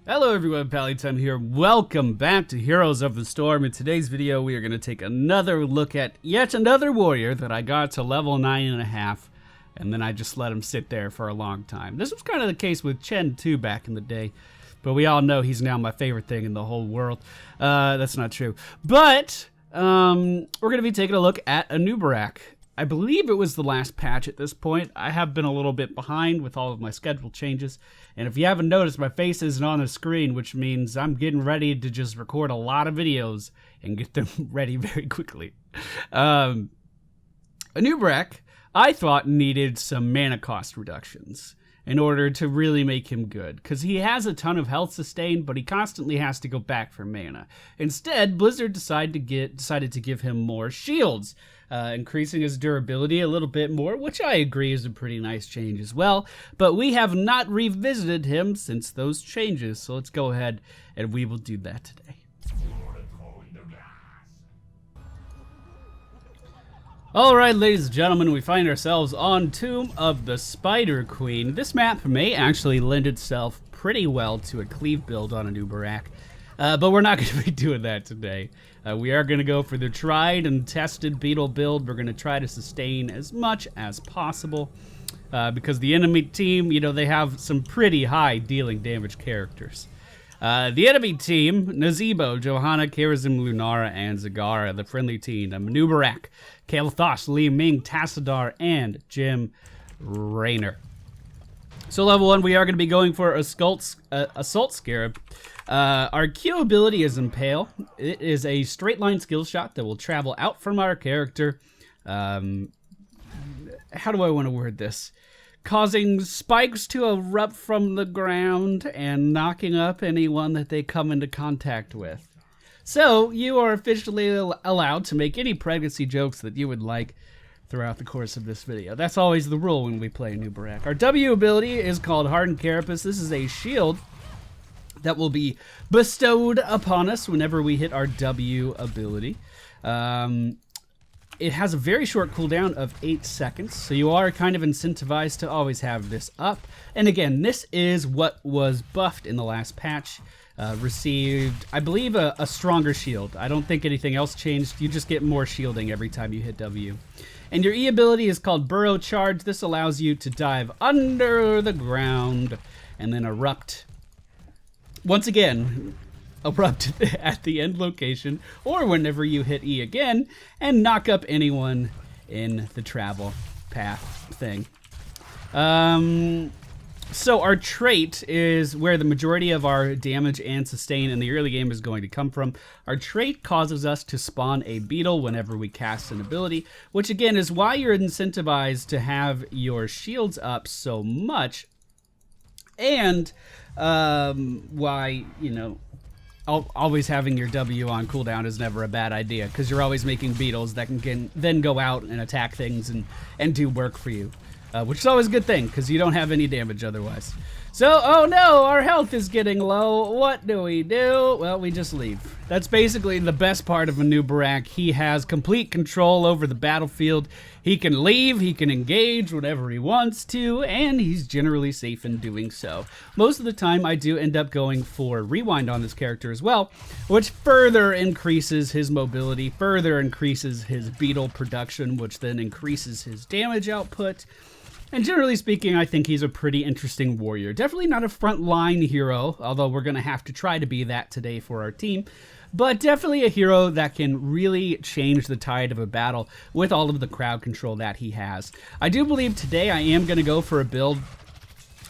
Hello everyone, Pallytime here. Welcome back to Heroes of the Storm. In today's video, we are going to take another look at yet another warrior that I got to level 9.5, and then I just let him sit there for a long time. This was kind of the case with Chen too back in the day, but we all know he's now my favorite thing in the whole world. That's not true. But we're going to be taking a look at Anub'arak. I believe it was the last patch at this point. I have been a little bit behind with all of my schedule changes. And if you haven't noticed, my face isn't on the screen, which means I'm getting ready to just record a lot of videos and get them ready very quickly. Anub'arak, I thought, needed some mana cost reductions in order to really make him good, because he has a ton of health sustain, but he constantly has to go back for mana. Instead, Blizzard decided to give him more shields, increasing his durability a little bit more, which I agree is a pretty nice change as well, but we have not revisited him since those changes, so let's go ahead and we will do that today. Alright, ladies and gentlemen, we find ourselves on Tomb of the Spider Queen. This map may actually lend itself pretty well to a cleave build on Anub'arak, but we're not going to be doing that today. We are going to go for the tried and tested beetle build. We're going to try to sustain as much as possible, because the enemy team, you know, they have some pretty high dealing damage characters. The enemy team, Nazeebo, Johanna, Karazim, Lunara, and Zagara. The friendly team, Anub'arak, Kael'thas, Li Ming, Tassadar, and Jim Raynor. So level 1, we are going to be going for Assault Scarab. Our Q ability is Impale. It is a straight line skill shot that will travel out from our character. How do I want to word this? Causing spikes to erupt from the ground and knocking up anyone that they come into contact with. So, you are officially allowed to make any pregnancy jokes that you would like throughout the course of this video. That's always the rule when we play Anub'arak. Our W ability is called Hardened Carapace. This is a shield that will be bestowed upon us whenever we hit our W ability. It has a very short cooldown of 8 seconds, so you are kind of incentivized to always have this up. And again, this is what was buffed in the last patch. Received, I believe, a stronger shield. I don't think anything else changed. You just get more shielding every time you hit W. And your E ability is called Burrow Charge. This allows you to dive under the ground and then erupt. Once again, erupt at the end location, or whenever you hit E again, and knock up anyone in the travel path thing. So our trait is where the majority of our damage and sustain in the early game is going to come from. Our trait causes us to spawn a beetle whenever we cast an ability, which again is why you're incentivized to have your shields up so much, and why, you know, always having your W on cooldown is never a bad idea, because you're always making beetles that can then go out and attack things and do work for you, which is always a good thing, because you don't have any damage otherwise. So, oh no, our health is getting low. What do? Well, we just leave. That's basically the best part of Anub'arak. He has complete control over the battlefield. He can leave, he can engage whenever he wants to, and he's generally safe in doing so. Most of the time, I do end up going for Rewind on this character as well, which further increases his mobility, further increases his beetle production, which then increases his damage output. And generally speaking, I think he's a pretty interesting warrior. Definitely not a frontline hero, although we're going to have to try to be that today for our team. But definitely a hero that can really change the tide of a battle with all of the crowd control that he has. I do believe today I am going to go for a build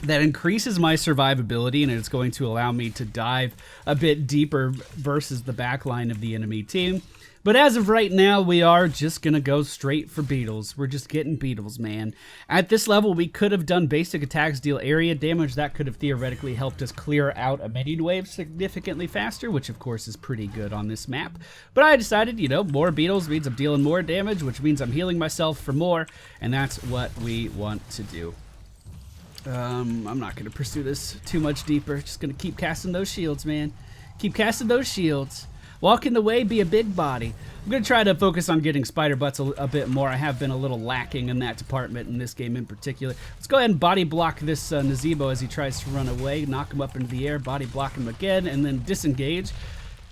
that increases my survivability, and it's going to allow me to dive a bit deeper versus the backline of the enemy team. But as of right now, we are just going to go straight for beetles. We're just getting beetles, man. At this level, we could have done basic attacks deal area damage. That could have theoretically helped us clear out a minion wave significantly faster, which of course is pretty good on this map. But I decided, you know, more beetles means I'm dealing more damage, which means I'm healing myself for more, and that's what we want to do. I'm not going to pursue this too much deeper. Just going to keep casting those shields, man. Keep casting those shields. Walk in the way, be a big body. I'm going to try to focus on getting spider butts a bit more. I have been a little lacking in that department in this game in particular. Let's go ahead and body block this Nazebo as he tries to run away. Knock him up into the air, body block him again, and then disengage.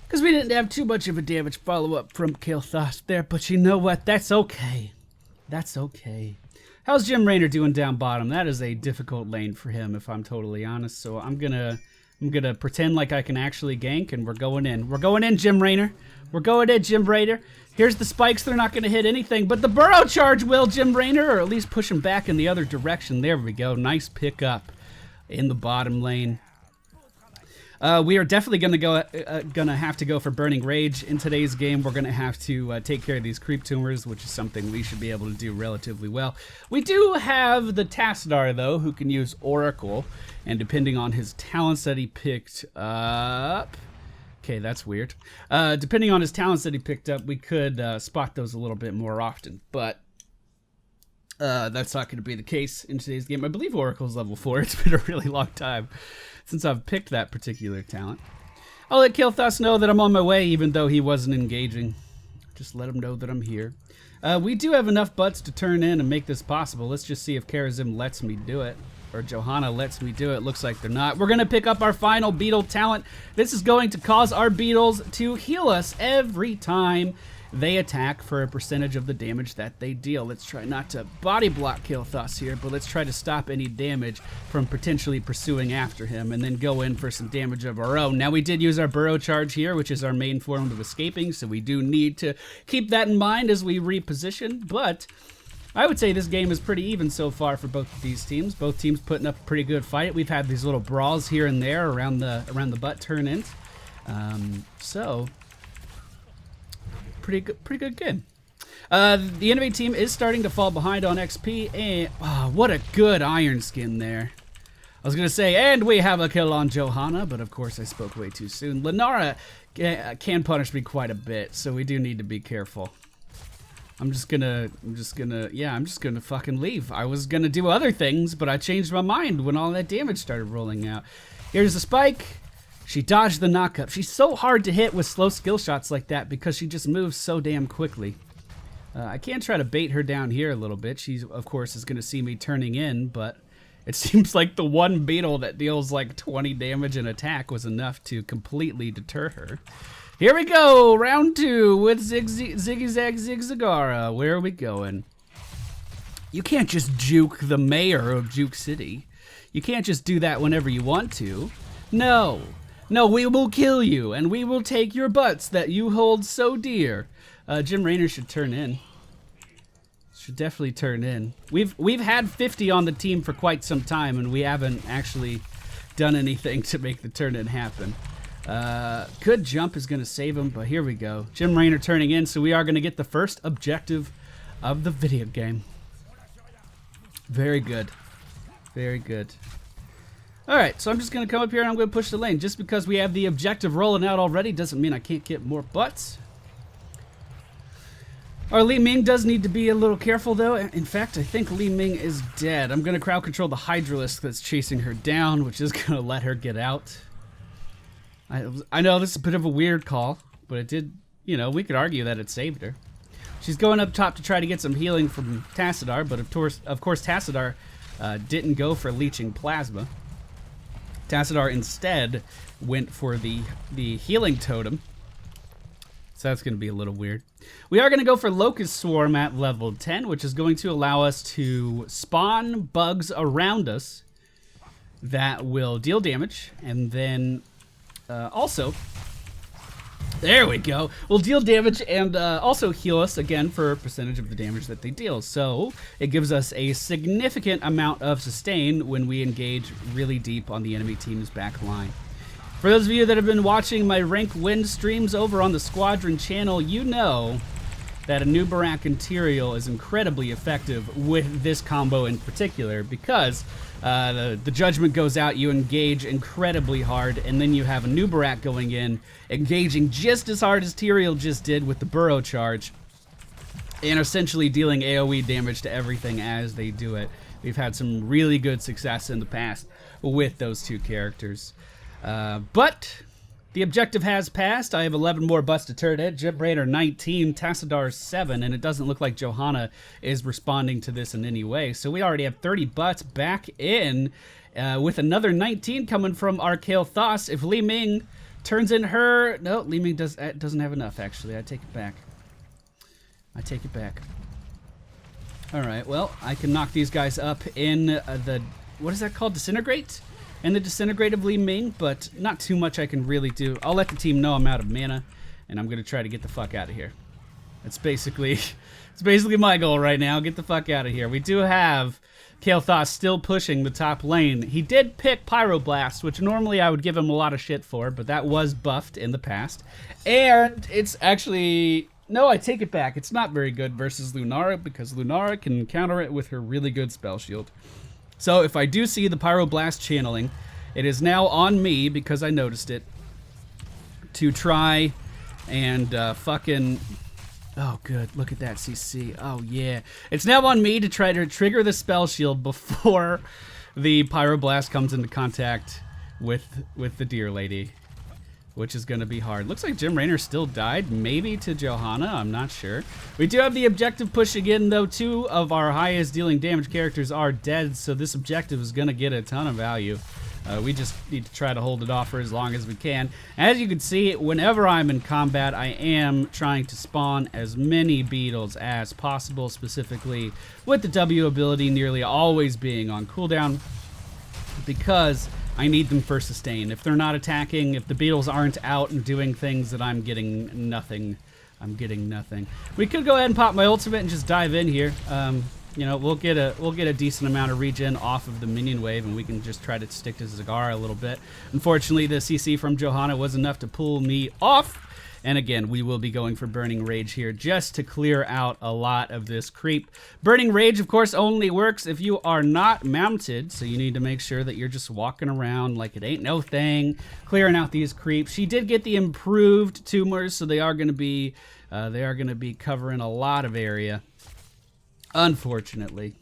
Because we didn't have too much of a damage follow-up from Kael'thas there, but you know what? That's okay. That's okay. How's Jim Raynor doing down bottom? That is a difficult lane for him, if I'm totally honest. So I'm gonna pretend like I can actually gank, and we're going in. We're going in, Jim Raynor. We're going in, Jim Raynor. Here's the spikes. They're not going to hit anything, but the burrow charge will, Jim Raynor, or at least push him back in the other direction. There we go. Nice pickup in the bottom lane. We are definitely gonna have to go for Burning Rage in today's game. We're gonna have to take care of these creep tumors, which is something we should be able to do relatively well. We do have the Tassadar though, who can use Oracle, and depending on his talents that he picked up. Okay, that's weird. Depending on his talents that he picked up, we could spot those a little bit more often, but that's not going to be the case in today's game. I believe Oracle's level 4. It's been a really long time since I've picked that particular talent. I'll let Kael'thas know that I'm on my way, even though he wasn't engaging. Just let him know that I'm here. We do have enough butts to turn in and make this possible. Let's just see if Karazim lets me do it. Or Johanna lets me do it. Looks like they're not. We're going to pick up our final beetle talent. This is going to cause our beetles to heal us every time they attack for a percentage of the damage that they deal. Let's try not to body block Kael'thas here, but let's try to stop any damage from potentially pursuing after him and then go in for some damage of our own. Now, we did use our burrow charge here, which is our main form of escaping, so we do need to keep that in mind as we reposition, but I would say this game is pretty even so far for both of these teams. Both teams putting up a pretty good fight. We've had these little brawls here and there around the butt turn-ins. So pretty good game. The enemy team is starting to fall behind on XP, and what a good iron skin there. I was gonna say, and we have a kill on Johanna, but of course I spoke way too soon. Lenara can punish me quite a bit, so we do need to be careful. I'm just gonna fucking leave. I was gonna do other things, but I changed my mind when all that damage started rolling out. Here's the spike. She dodged the knockup. She's so hard to hit with slow skill shots like that because she just moves so damn quickly. I can try to bait her down here a little bit. She, of course, is gonna see me turning in, but it seems like the one beetle that deals like 20 damage and attack was enough to completely deter her. Here we go, round 2 with Ziggy Zag Zigzagara. Where are we going? You can't just juke the mayor of Juke City. You can't just do that whenever you want to. No, we will kill you, and we will take your butts that you hold so dear. Jim Raynor should turn in. Should definitely turn in. We've had 50 on the team for quite some time, and we haven't actually done anything to make the turn-in happen. Good jump is going to save him, but here we go. Jim Raynor turning in, so we are going to get the first objective of the video game. Very good. Very good. Alright, so I'm just going to come up here and I'm going to push the lane. Just because we have the objective rolling out already doesn't mean I can't get more butts. Our Li Ming does need to be a little careful, though. In fact, I think Li Ming is dead. I'm going to crowd control the Hydralisk that's chasing her down, which is going to let her get out. I know this is a bit of a weird call, but it did, you know, we could argue that it saved her. She's going up top to try to get some healing from Tassadar, but of course Tassadar didn't go for leeching plasma. Tassadar instead went for the healing totem. So that's going to be a little weird. We are going to go for Locust Swarm at level 10, which is going to allow us to spawn bugs around us that will deal damage, and then also, there we go. We'll deal damage and also heal us again for a percentage of the damage that they deal. So it gives us a significant amount of sustain when we engage really deep on the enemy team's back line. For those of you that have been watching my rank win streams over on the Squadron channel, you know that Anub'arak Interior is incredibly effective with this combo in particular because the judgment goes out, you engage incredibly hard, and then you have Anub'arak going in, engaging just as hard as Tyrael just did with the burrow charge, and essentially dealing AoE damage to everything as they do it. We've had some really good success in the past with those two characters. But The objective has passed. I have 11 more butts to turn in. Jim Raynor 19, Tassadar 7, and it doesn't look like Johanna is responding to this in any way. So we already have 30 butts back in, with another 19 coming from our Kale Thos. If Li Ming turns in her... No, Li Ming doesn't have enough, actually. I take it back. I take it back. All right, well, I can knock these guys up in the... What is that called? Disintegrate? And the Disintegrate of Li Ming, but not too much I can really do. I'll let the team know I'm out of mana, and I'm going to try to get the fuck out of here. It's basically my goal right now. Get the fuck out of here. We do have Kale Thos still pushing the top lane. He did pick Pyroblast, which normally I would give him a lot of shit for, but that was buffed in the past. And it's actually... No, I take it back. It's not very good versus Lunara, because Lunara can counter it with her really good spell shield. So if I do see the Pyroblast channeling, it is now on me, because I noticed it, to try and fucking... Oh, good. Look at that CC. Oh, yeah. It's now on me to try to trigger the spell shield before the Pyroblast comes into contact with the Deer Lady, which is going to be hard. Looks like Jim Raynor still died, maybe to Johanna, I'm not sure. We do have the objective pushing in, though. 2 of our highest dealing damage characters are dead, so this objective is going to get a ton of value. We just need to try to hold it off for as long as we can. As you can see, whenever I'm in combat, I am trying to spawn as many beetles as possible, specifically with the W ability nearly always being on cooldown, because I need them for sustain. If they're not attacking, if the beetles aren't out and doing things, that I'm getting nothing. I'm getting nothing. We could go ahead and pop my ultimate and just dive in here. You know, we'll get a decent amount of regen off of the minion wave, and we can just try to stick to Zagara a little bit. Unfortunately, the CC from Johanna was enough to pull me off. And again, we will be going for Burning Rage here just to clear out a lot of this creep. Burning Rage, of course, only works if you are not mounted, so you need to make sure that you're just walking around like it ain't no thing, clearing out these creeps. She did get the improved tumors, so they are going to be covering a lot of area. Unfortunately,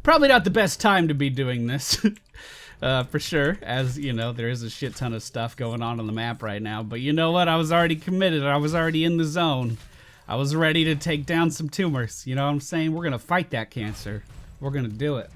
probably not the best time to be doing this. For sure, as you know, there is a shit ton of stuff going on the map right now, but you know what? I was already committed. I was already in the zone. I was ready to take down some tumors. You know what I'm saying? We're gonna fight that cancer. We're gonna do it.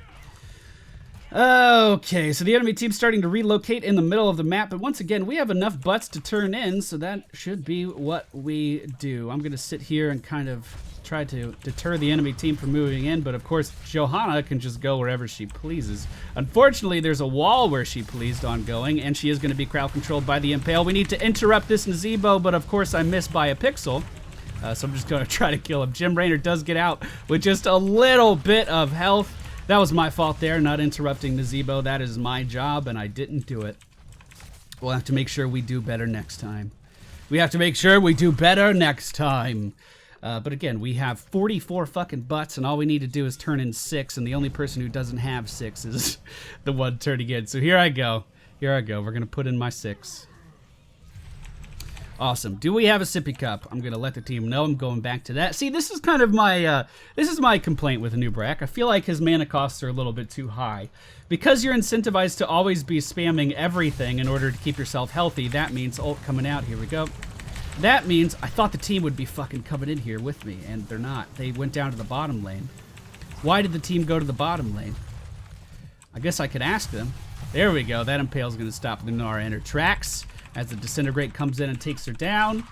Okay, so the enemy team's starting to relocate in the middle of the map, but once again, we have enough butts to turn in, so that should be what we do. I'm gonna sit here and kind of try to deter the enemy team from moving in, but of course Johanna can just go wherever she pleases. Unfortunately, there's a wall where she pleased on going, and she is going to be crowd controlled by the Impale. We need to interrupt this Nazebo, but of course I missed by a pixel, so I'm just going to try to kill him. Jim Raynor does get out with just a little bit of health. That was my fault there, not interrupting Nazebo. That is my job, and I didn't do it. We'll have to make sure we do better next time. We have to make sure we do better next time. But again, we have 44 fucking butts, and all we need to do is turn in 6, and the only person who doesn't have 6 is the one turning in. So here I go. Here I go. We're going to put in my 6. Awesome. Do we have a sippy cup? I'm going to let the team know. I'm going back to that. See, this is kind of my, this is my complaint with Anub'arak. I feel like his mana costs are a little bit too high. Because you're incentivized to always be spamming everything in order to keep yourself healthy, that means ult coming out. Here we go. That means I thought the team would be fucking coming in here with me, and they're not. They went down to the bottom lane. Why did the team go to the bottom lane? I guess I could ask them. There we go. That Impale's going to stop Lunara in her tracks as the Disintegrate comes in and takes her down.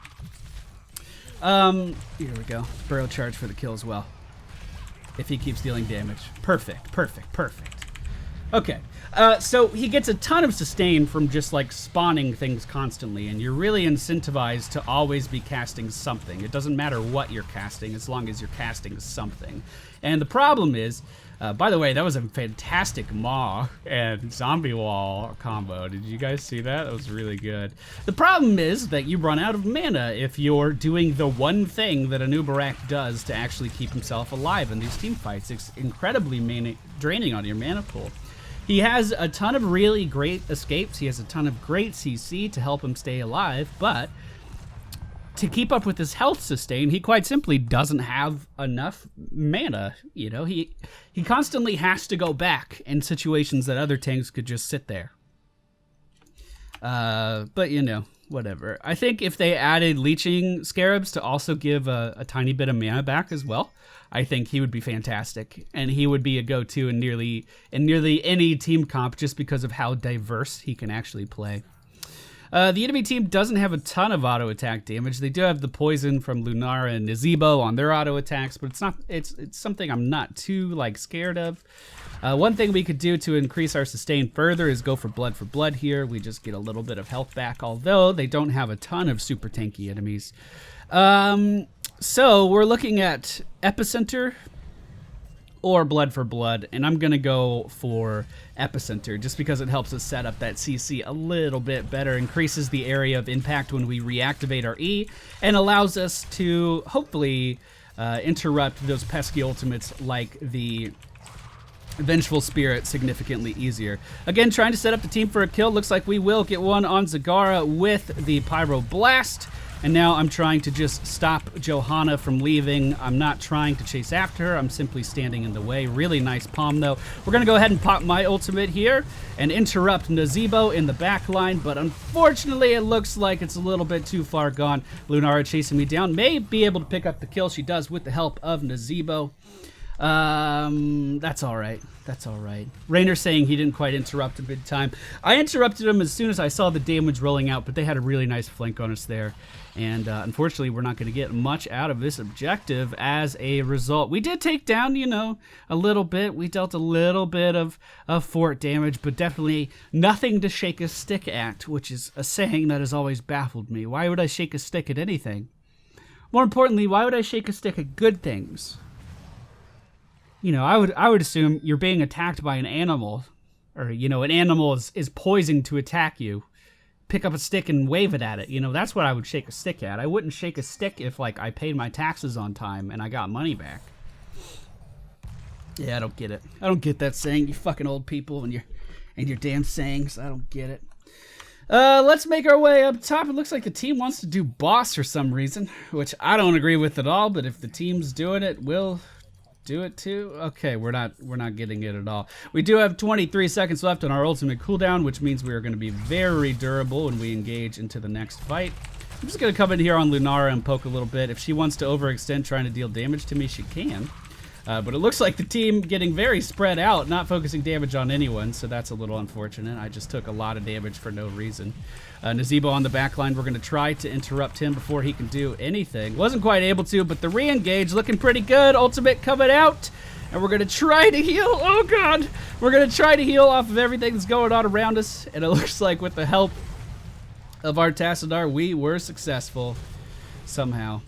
Here we go. Burrow charge for the kill as well, if he keeps dealing damage. Perfect, perfect, perfect. Okay, so he gets a ton of sustain from just like spawning things constantly, and you're really incentivized to always be casting something. It doesn't matter what you're casting as long as you're casting something. And the problem is, by the way, that was a fantastic Maw and Zombie Wall combo. Did you guys see that? That was really good. The problem is that you run out of mana if you're doing the one thing that Anub'arak does to actually keep himself alive in these team fights. It's incredibly draining on your mana pool. He has a ton of really great escapes. He has a ton of great CC to help him stay alive, but to keep up with his health sustain, he quite simply doesn't have enough mana. You know, he constantly has to go back in situations that other tanks could just sit there. But you know, whatever. I think if they added leeching scarabs to also give a tiny bit of mana back as well, I think he would be fantastic, and he would be a go-to in nearly any team comp just because of how diverse he can actually play. The enemy team doesn't have a ton of auto attack damage. They do have the poison from Lunara and Nazebo on their auto attacks, but it's something I'm not too scared of. One thing we could do to increase our sustain further is go for blood here. We just get a little bit of health back, although they don't have a ton of super tanky enemies. So we're looking at Epicenter or blood, and I'm gonna go for Epicenter just because it helps us set up that CC a little bit better, increases the area of impact when we reactivate our E, and allows us to hopefully interrupt those pesky ultimates like the Vengeful Spirit significantly easier. Again, trying to set up the team for a kill. Looks like we will get one on Zagara with the Pyro Blast. And now I'm trying to just stop Johanna from leaving. I'm not trying to chase after her. I'm simply standing in the way. Really nice palm, though. We're going to go ahead and pop my ultimate here and interrupt Nazebo in the back line. But unfortunately, it looks like it's a little bit too far gone. Lunara chasing me down. May be able to pick up the kill. She does with the help of Nazebo. That's all right. That's all right. Rainer saying he didn't quite interrupt a big time. I interrupted him as soon as I saw the damage rolling out, but they had a really nice flank on us there. And unfortunately, we're not going to get much out of this objective as a result. We did take down, a little bit. We dealt a little bit of fort damage, but definitely nothing to shake a stick at, which is a saying that has always baffled me. Why would I shake a stick at anything? More importantly, why would I shake a stick at good things? I would assume you're being attacked by an animal, or, an animal is poised to attack you. Pick up a stick and wave it at it. That's what I would shake a stick at. I wouldn't shake a stick if, I paid my taxes on time and I got money back. Yeah, I don't get it. I don't get that saying, you fucking old people and your damn sayings. I don't get it. Let's make our way up top. It looks like the team wants to do boss for some reason, which I don't agree with at all, but if the team's doing it, we'll do it too. Okay, we're not getting it at all. We do have 23 seconds left on our ultimate cooldown, which means we are going to be very durable when we engage into the next fight. I'm just going to come in here on Lunara and poke a little bit. If she wants to overextend trying to deal damage to me, she can. But it looks like the team getting very spread out, not focusing damage on anyone, so that's a little unfortunate. I just took a lot of damage for no reason. Nazebo on the back line, we're going to try to interrupt him before he can do anything. Wasn't quite able to, but the re-engage looking pretty good. Ultimate coming out, and we're going to try to heal. Oh, God. We're going to try to heal off of everything that's going on around us, and it looks like with the help of our Tassadar, we were successful somehow.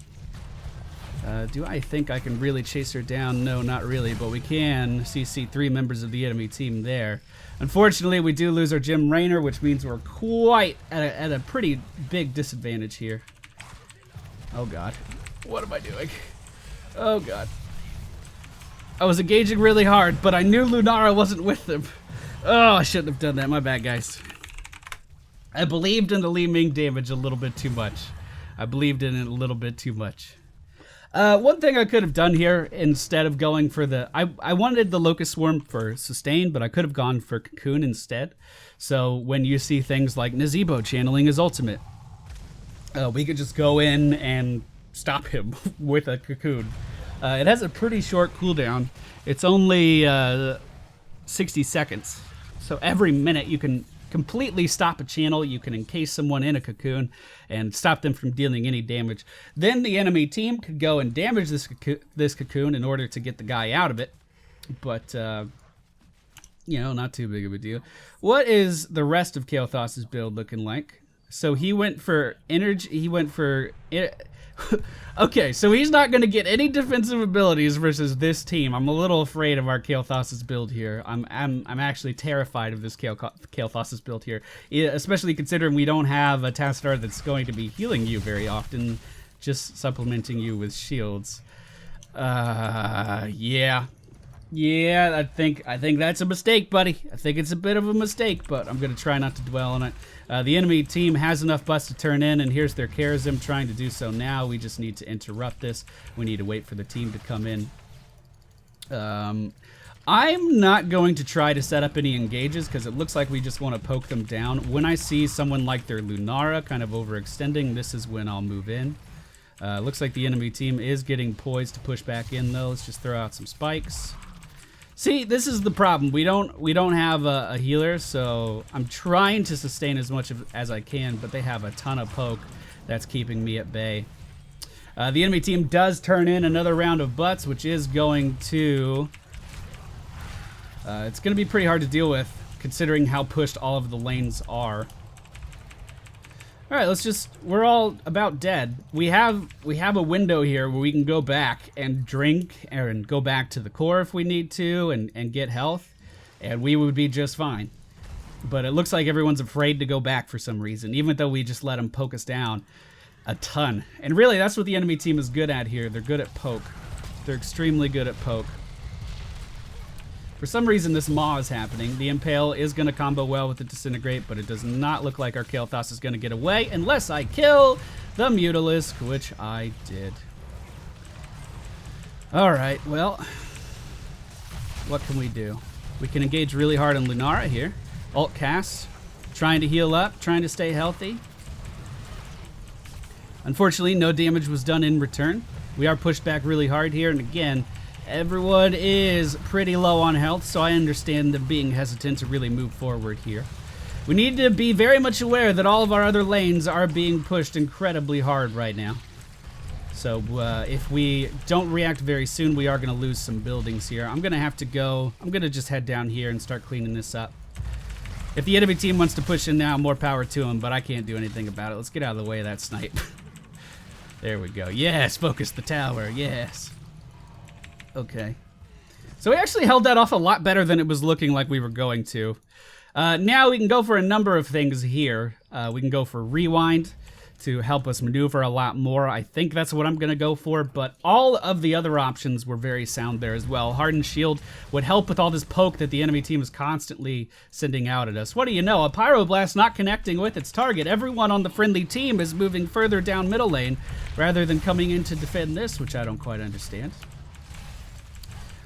Do I think I can really chase her down? No, not really, but we can CC 3 members of the enemy team there. Unfortunately, we do lose our Jim Raynor, which means we're quite at a pretty big disadvantage here. Oh, God. What am I doing? Oh, God. I was engaging really hard, but I knew Lunara wasn't with them. Oh, I shouldn't have done that. My bad, guys. I believed in the Li Ming damage a little bit too much. I believed in it a little bit too much. One thing I could have done here instead of going for the... I wanted the Locust Swarm for sustain, but I could have gone for Cocoon instead. So when you see things like Nazebo channeling his ultimate, we could just go in and stop him with a Cocoon. It has a pretty short cooldown. It's only 60 seconds. So every minute you can completely stop a channel. You can encase someone in a cocoon and stop them from dealing any damage. Then the enemy team could go and damage this cocoon in order to get the guy out of it. But, not too big of a deal. What is the rest of Kael'thas's build looking like? So he went for energy. He went for... Okay, so he's not going to get any defensive abilities versus this team. I'm a little afraid of our Kael'thas's build here. I'm actually terrified of this Kael'thas's build here, especially considering we don't have a Tassadar that's going to be healing you very often, just supplementing you with shields. Yeah, I think that's a mistake, buddy. I think it's a bit of a mistake, but I'm going to try not to dwell on it. The enemy team has enough bus to turn in, and here's their Charism trying to do so now. We just need to interrupt this. We need to wait for the team to come in. I'm not going to try to set up any engages because it looks like we just want to poke them down. When I see someone like their Lunara kind of overextending, this is when I'll move in. Looks like the enemy team is getting poised to push back in though. Let's just throw out some spikes. See, this is the problem. We don't have a healer, so I'm trying to sustain as much as I can, but they have a ton of poke that's keeping me at bay. The enemy team does turn in another round of butts, which is going to... it's going to be pretty hard to deal with, considering how pushed all of the lanes are. All right, we're all about dead. We have a window here where we can go back and drink and go back to the core if we need to and get health, and we would be just fine. But it looks like everyone's afraid to go back for some reason, even though we just let them poke us down a ton. And really, that's what the enemy team is good at here. They're good at poke. They're extremely good at poke. For some reason, this Maw is happening. The Impale is going to combo well with the Disintegrate, but it does not look like our Kael'thas is going to get away unless I kill the Mutalisk, which I did. All right, well, what can we do? We can engage really hard on Lunara here. Ult cast, trying to heal up, trying to stay healthy. Unfortunately, no damage was done in return. We are pushed back really hard here, and again, everyone is pretty low on health, so I understand them being hesitant to really move forward here. We need to be very much aware that all of our other lanes are being pushed incredibly hard right now. So if we don't react very soon, we are going to lose some buildings here. I'm going to have to go. I'm going to just head down here and start cleaning this up. If the enemy team wants to push in now, more power to them, but I can't do anything about it. Let's get out of the way of that snipe. There we go. Yes, focus the tower. Yes. Okay. So we actually held that off a lot better than it was looking like we were going to. Now we can go for a number of things here. We can go for Rewind to help us maneuver a lot more. I think that's what I'm going to go for, but all of the other options were very sound there as well. Hardened Shield would help with all this poke that the enemy team is constantly sending out at us. What do you know? A Pyroblast not connecting with its target. Everyone on the friendly team is moving further down middle lane rather than coming in to defend this, which I don't quite understand.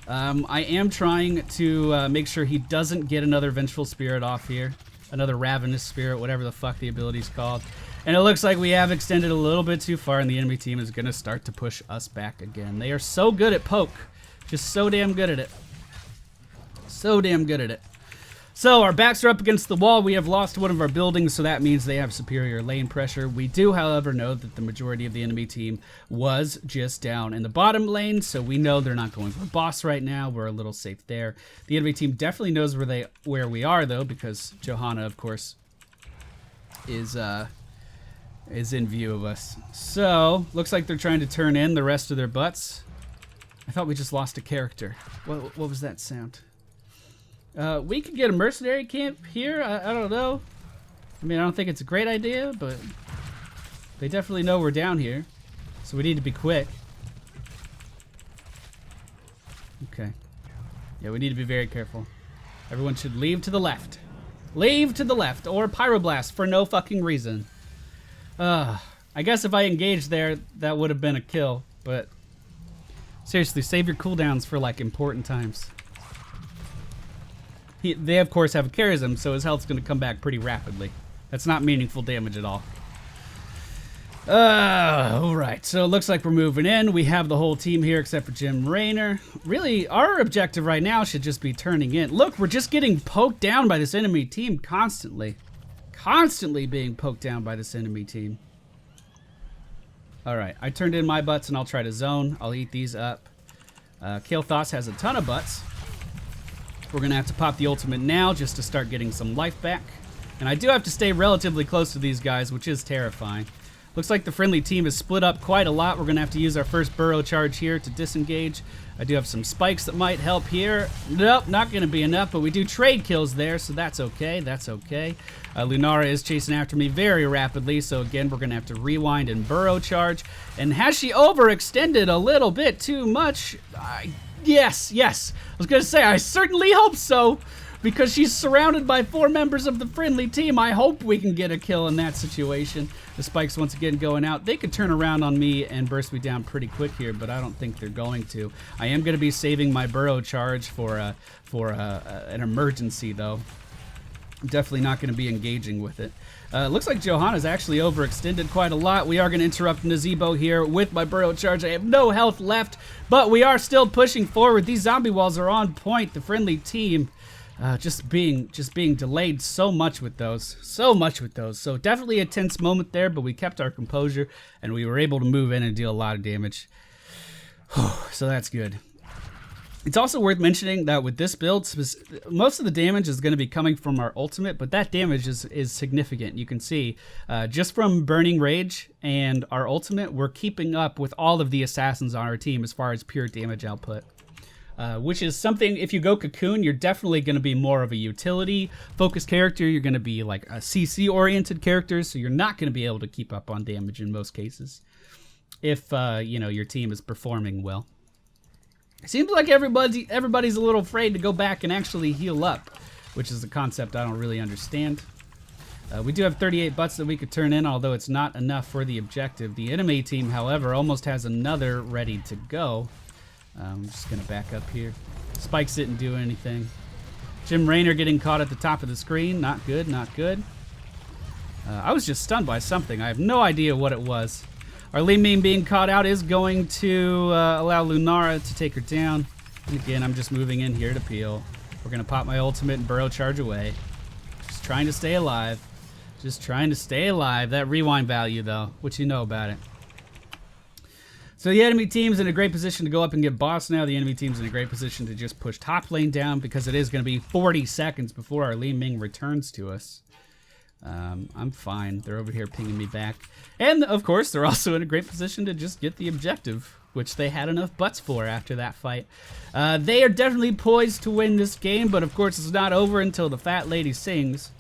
I am trying to make sure he doesn't get another Vengeful Spirit off here. Another Ravenous Spirit, whatever the fuck the ability's called. And it looks like we have extended a little bit too far, and the enemy team is going to start to push us back again. They are so good at poke. Just so damn good at it. So damn good at it. So our backs are up against the wall. We have lost one of our buildings, so that means they have superior lane pressure. We do, however, know that the majority of the enemy team was just down in the bottom lane, so we know they're not going for boss right now. We're a little safe there. The enemy team definitely knows where we are, though, because Johanna, of course, is in view of us. So, looks like they're trying to turn in the rest of their butts. I thought we just lost a character. What was that sound? We could get a mercenary camp here. I don't know. I mean, I don't think it's a great idea, but they definitely know we're down here. So we need to be quick. Okay. Yeah, we need to be very careful. Everyone should leave to the left. Leave to the left, or Pyroblast for no fucking reason. I guess if I engaged there, that would have been a kill, but seriously, save your cooldowns for, like, important times. They, of course, have a charism, so his health's going to come back pretty rapidly. That's not meaningful damage at all. Alright, so it looks like we're moving in. We have the whole team here except for Jim Raynor. Really, our objective right now should just be turning in. Look, we're just getting poked down by this enemy team constantly. Constantly being poked down by this enemy team. Alright, I turned in my butts and I'll try to zone. I'll eat these up. Kael'thas has a ton of butts. We're going to have to pop the ultimate now just to start getting some life back. And I do have to stay relatively close to these guys, which is terrifying. Looks like the friendly team is split up quite a lot. We're going to have to use our first burrow charge here to disengage. I do have some spikes that might help here. Nope, not going to be enough, but we do trade kills there, so that's okay. That's okay. Lunara is chasing after me very rapidly, so again, we're going to have to rewind and burrow charge. And has she overextended a little bit too much? Yes. I was going to say, I certainly hope so, because she's surrounded by 4 members of the friendly team. I hope we can get a kill in that situation. The spikes once again going out. They could turn around on me and burst me down pretty quick here, but I don't think they're going to. I am going to be saving my burrow charge for an emergency, though. I'm definitely not going to be engaging with it. Looks like Johanna's actually overextended quite a lot. We are going to interrupt Nazebo here with my burrow charge. I have no health left, but we are still pushing forward. These zombie walls are on point. The friendly team just being delayed so much with those. So definitely a tense moment there, but we kept our composure and we were able to move in and deal a lot of damage. So that's good. It's also worth mentioning that with this build, most of the damage is going to be coming from our ultimate, but that damage is significant. You can see just from Burning Rage and our ultimate, we're keeping up with all of the assassins on our team as far as pure damage output. Which is something, if you go Cocoon, you're definitely going to be more of a utility focused character. You're going to be like a CC oriented character, so you're not going to be able to keep up on damage in most cases if you know, your team is performing well. It seems like everybody's a little afraid to go back and actually heal up, which is a concept I don't really understand. We do have 38 butts that we could turn in, although it's not enough for the objective. The enemy team, however, almost has another ready to go. I'm just going to back up here. Spikes didn't do anything. Jim Raynor getting caught at the top of the screen. Not good, not good. I was just stunned by something. I have no idea what it was. Our Li Ming being caught out is going to allow Lunara to take her down. And again, I'm just moving in here to peel. We're going to pop my ultimate and burrow charge away. Just trying to stay alive. Just trying to stay alive. That rewind value, though. What you know about it. So the enemy team's in a great position to go up and get boss now. The enemy team's in a great position to just push top lane down because it is going to be 40 seconds before our Li Ming returns to us. I'm fine. They're over here pinging me back. And, of course, they're also in a great position to just get the objective, which they had enough butts for after that fight. They are definitely poised to win this game, but, of course, it's not over until the fat lady sings.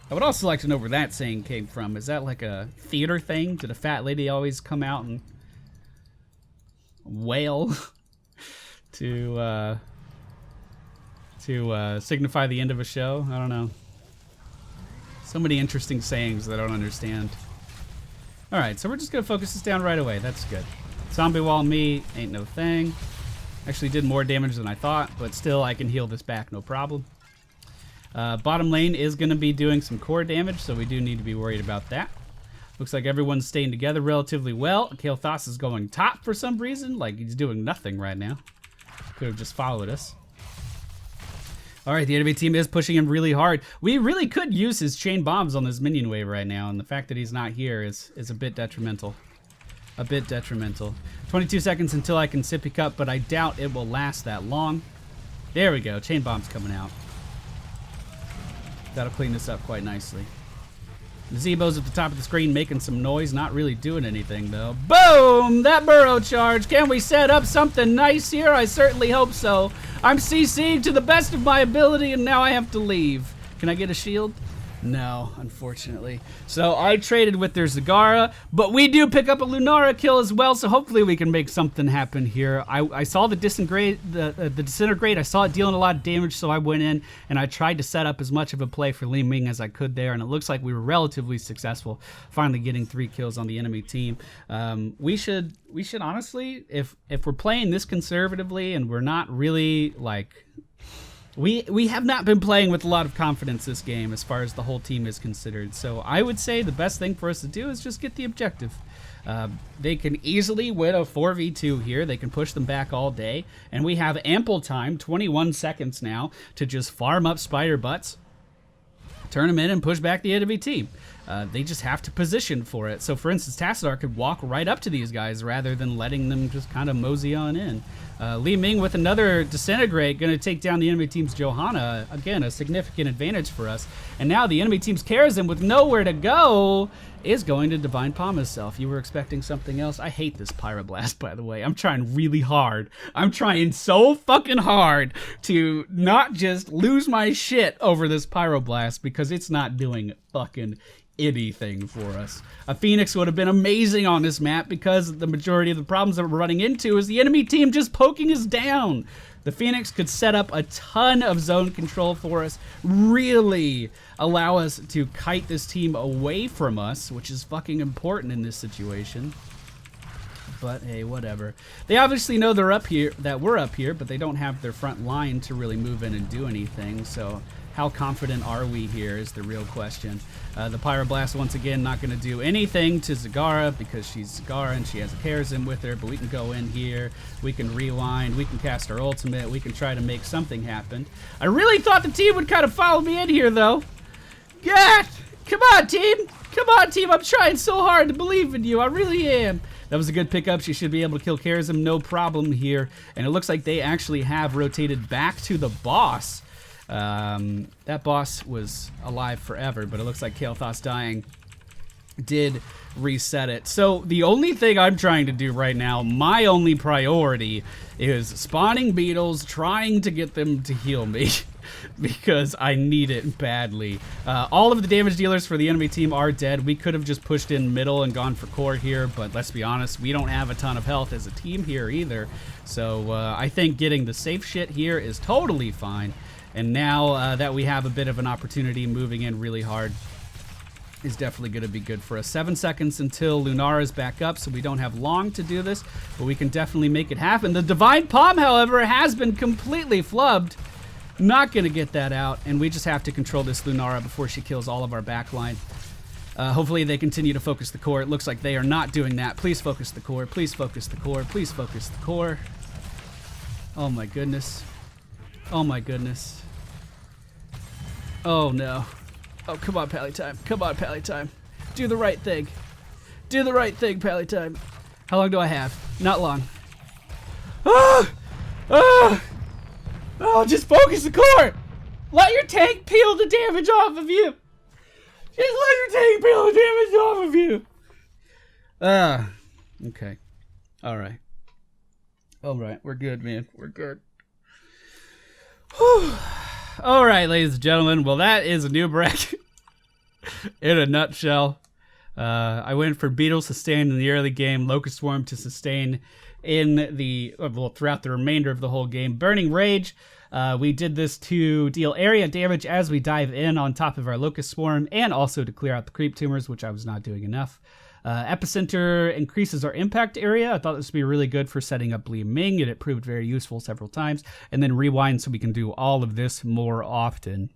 I would also like to know where that saying came from. Is that like a theater thing? Did a fat lady always come out and wail to signify the end of a show? I don't know. So many interesting sayings that I don't understand. Alright, so we're just going to focus this down right away. That's good. Zombie wall me, ain't no thing. Actually did more damage than I thought, but still I can heal this back, no problem. Bottom lane is going to be doing some core damage, so we do need to be worried about that. Looks like everyone's staying together relatively well. Kael'thas is going top for some reason, like he's doing nothing right now. Could have just followed us. Alright, the enemy team is pushing him really hard. We really could use his chain bombs on this minion wave right now, and the fact that he's not here is a bit detrimental. A bit detrimental. 22 seconds until I can sippy cup, but I doubt it will last that long. There we go, chain bombs coming out. That'll clean this up quite nicely. Zebo's at the top of the screen making some noise, not really doing anything though. Boom! That burrow charge. Can we set up something nice here? I certainly hope so. I'm CC'ing to the best of my ability and now I have to leave. Can I get a shield? No, unfortunately. So I traded with their Zagara, but we do pick up a Lunara kill as well, so hopefully we can make something happen here. I saw the disintegrate, the disintegrate. I saw it dealing a lot of damage, so I went in and I tried to set up as much of a play for Li Ming as I could there, and it looks like we were relatively successful, finally getting 3 kills on the enemy team. We should honestly, if we're playing this conservatively and we're not really like. We have not been playing with a lot of confidence this game as far as the whole team is considered. So I would say the best thing for us to do is just get the objective. They can easily win a 4v2 here. They can push them back all day. And we have ample time, 21 seconds now, to just farm up spider butts, turn them in, and push back the enemy team. They just have to position for it. So for instance, Tassadar could walk right up to these guys rather than letting them just kind of mosey on in. Li Ming with another disintegrate, going to take down the enemy team's Johanna. Again, a significant advantage for us. And now the enemy team's Karazin with nowhere to go is going to Divine Palm himself. You were expecting something else? I hate this Pyroblast, by the way. I'm trying really hard. I'm trying so fucking hard to not just lose my shit over this Pyroblast because it's not doing fucking anything for us. A Phoenix would have been amazing on this map because the majority of the problems that we're running into is the enemy team just poking us down. The Phoenix could set up a ton of zone control for us, really allow us to kite this team away from us, which is fucking important in this situation. But hey, whatever. They obviously know they're up here, that we're up here, but they don't have their front line to really move in and do anything. So how confident are we here is the real question. The Pyroblast, once again, not going to do anything to Zagara because she's Zagara and she has a Karazim with her, but we can go in here, we can rewind, we can cast our ultimate, we can try to make something happen. I really thought the team would kind of follow me in here, though. Yeah! Come on, team! Come on, team! I'm trying so hard to believe in you. I really am. That was a good pickup. She should be able to kill Karazim, no problem here. And it looks like they actually have rotated back to the boss. That boss was alive forever, but it looks like Kael'thas dying did reset it. So the only thing I'm trying to do right now, my only priority, is spawning beetles, trying to get them to heal me. Because I need it badly. All of the damage dealers for the enemy team are dead. We could have just pushed in middle and gone for core here, but let's be honest, we don't have a ton of health as a team here either. So I think getting the safe shit here is totally fine. And now that we have a bit of an opportunity, moving in really hard is definitely going to be good for us. 7 seconds until Lunara is back up, so we don't have long to do this, but we can definitely make it happen. The Divine Palm, however, has been completely flubbed. Not going to get that out, and we just have to control this Lunara before she kills all of our backline. Hopefully they continue to focus the core. It looks like they are not doing that. Please focus the core. Please focus the core. Please focus the core. Oh my goodness. Oh my goodness. Oh no. Oh, come on, Pally time. Come on, Pally time. Do the right thing. Do the right thing, Pally time. How long do I have? Not long. Ah! Ah! Oh, just focus the core! Let your tank peel the damage off of you! Just let your tank peel the damage off of you! Okay. Alright. Alright, we're good, man. We're good. Whew. Alright, ladies and gentlemen. Well, that is Anub'arak in a nutshell. I went for Beetle sustain in the early game, Locust Swarm to sustain in the, well, throughout the remainder of the whole game. Burning Rage, we did this to deal area damage as we dive in on top of our Locust Swarm, and also to clear out the creep tumors, which I was not doing enough. Epicenter increases our impact area. I thought this would be really good for setting up Li Ming, and it proved very useful several times. And then Rewind, so we can do all of this more often.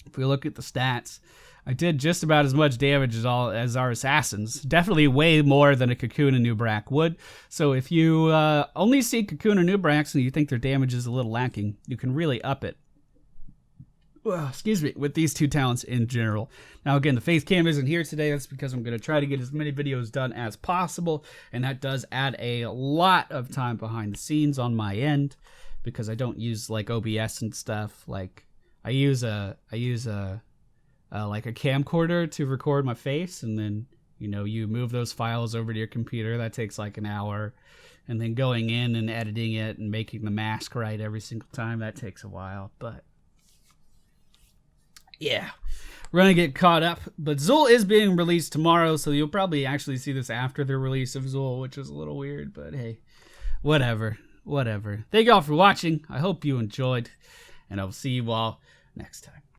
If we look at the stats, I did just about as much damage as our assassins. Definitely way more than a Cocoon Anub'arak would. So if you only see Cocoon Anub'araks and you think their damage is a little lacking, you can really up it. Well, excuse me, with these two talents in general. Now again, the face cam isn't here today. That's because I'm going to try to get as many videos done as possible. And that does add a lot of time behind the scenes on my end, because I don't use like OBS and stuff. Like I use a like a camcorder to record my face, and then, you know, you move those files over to your computer. That takes like an hour, and then going in and editing it and making the mask right every single time, that takes a while. But yeah, we're gonna get caught up. But Zul is being released tomorrow, so you'll probably actually see this after the release of Zul, which is a little weird, but hey, whatever. Thank you all for watching. I hope you enjoyed, and I'll see you all next time.